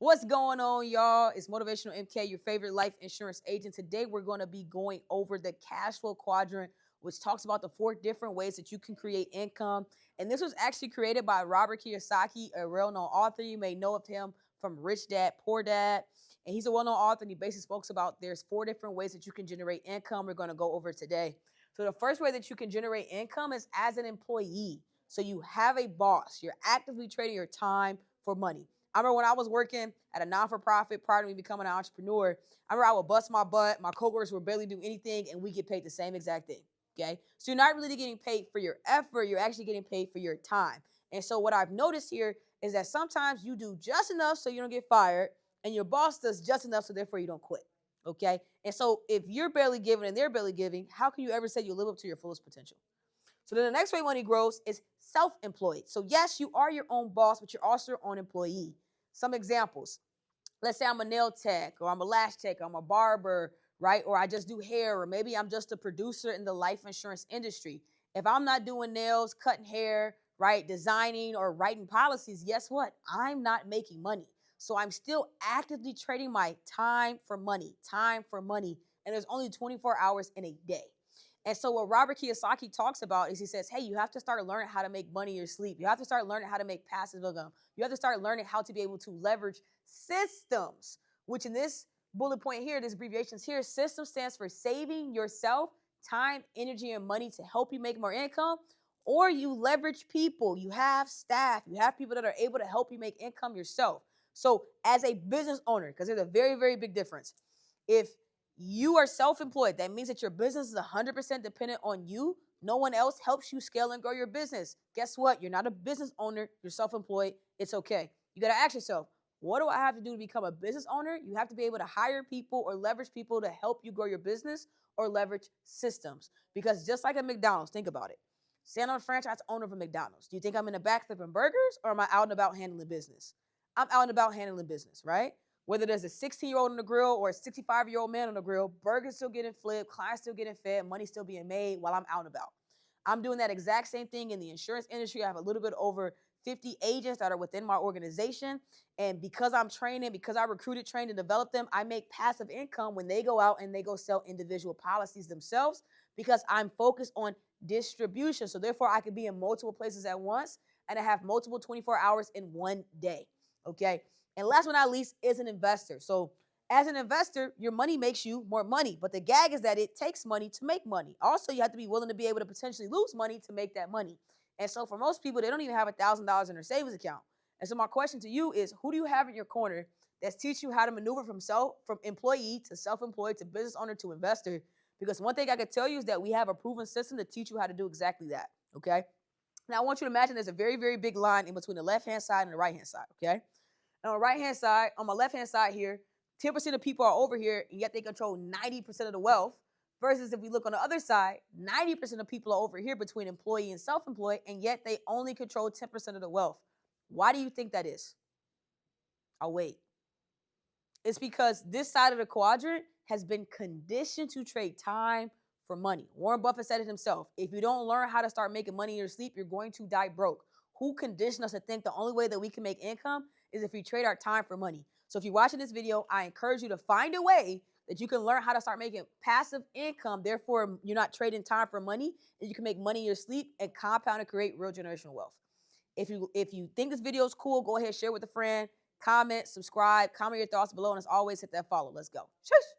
What's going on, y'all? It's Motivational MK, your favorite life insurance agent. Today, we're going to be going over the cash flow quadrant, which talks about the 4 different ways that you can create income. And this was actually created by Robert Kiyosaki, a well-known author. You may know of him from Rich Dad, Poor Dad. And he's a well-known author, and he basically speaks about there's 4 different ways that you can generate income we're going to go over today. So the first way that you can generate income is as an employee. So you have a boss. You're actively trading your time for money. I remember when I was working at a non-for-profit prior to me becoming an entrepreneur, I remember I would bust my butt. My coworkers would barely do anything, and we get paid the same exact thing, okay? So you're not really getting paid for your effort. You're actually getting paid for your time. And so what I've noticed here is that sometimes you do just enough so you don't get fired, and your boss does just enough so therefore you don't quit, okay? And so if you're barely giving and they're barely giving, how can you ever say you live up to your fullest potential? So then the next way money grows is self-employed. So yes, you are your own boss, but you're also your own employee. Some examples. Let's say I'm a nail tech, or I'm a lash tech, or I'm a barber, right? Or I just do hair, or maybe I'm just a producer in the life insurance industry. If I'm not doing nails, cutting hair, right, designing or writing policies, guess what? I'm not making money. So I'm still actively trading my time for money, and there's only 24 hours in a day. And so what Robert Kiyosaki talks about is he says, hey, you have to start learning how to make money in your sleep. You have to start learning how to make passive income. You have to start learning how to be able to leverage systems, which in this bullet point here, this abbreviation here, system stands for saving yourself time, energy, and money to help you make more income. Or you leverage people. You have staff. You have people that are able to help you make income yourself. So as a business owner, because there's a very, very big difference. If you are self-employed, that means that your business is 100% dependent on you. No one else helps you scale and grow your business. Guess what? You're not a business owner. You're self-employed. It's okay. You got to ask yourself, what do I have to do to become a business owner? You have to be able to hire people or leverage people to help you grow your business, or leverage systems. Because just like at McDonald's, think about it. Say I'm a franchise owner of a McDonald's. Do you think I'm in the back flipping burgers, or am I out and about handling business? I'm out and about handling business, right? Whether there's a 16-year-old on the grill or a 65-year-old man on the grill, burgers still getting flipped, clients still getting fed, money still being made while I'm out and about. I'm doing that exact same thing in the insurance industry. I have a little bit over 50 agents that are within my organization. And because I'm training, because I recruited, trained, and developed them, I make passive income when they go out and they go sell individual policies themselves, because I'm focused on distribution. So therefore, I could be in multiple places at once, and I have multiple 24 hours in one day, okay? And last but not least is an investor. So as an investor, your money makes you more money. But the gag is that it takes money to make money. Also, you have to be willing to be able to potentially lose money to make that money. And so for most people, they don't even have $1,000 in their savings account. And so my question to you is, who do you have in your corner that's teaching you how to maneuver from employee to self-employed to business owner to investor? Because one thing I could tell you is that we have a proven system to teach you how to do exactly that, okay? Now, I want you to imagine there's a very, very big line in between the left-hand side and the right-hand side, okay? And on the right-hand side, on my left-hand side here, 10% of people are over here, and yet they control 90% of the wealth. Versus if we look on the other side, 90% of people are over here between employee and self-employed, and yet they only control 10% of the wealth. Why do you think that is? I'll wait. It's because this side of the quadrant has been conditioned to trade time for money. Warren Buffett said it himself. If you don't learn how to start making money in your sleep, you're going to die broke. Who conditioned us to think the only way that we can make income is if we trade our time for money? So if you're watching this video, I encourage you to find a way that you can learn how to start making passive income. Therefore, you're not trading time for money, and you can make money in your sleep and compound and create real generational wealth. If you think this video is cool, go ahead, share with a friend, comment, subscribe, comment your thoughts below, and as always, hit that follow. Let's go. Shush.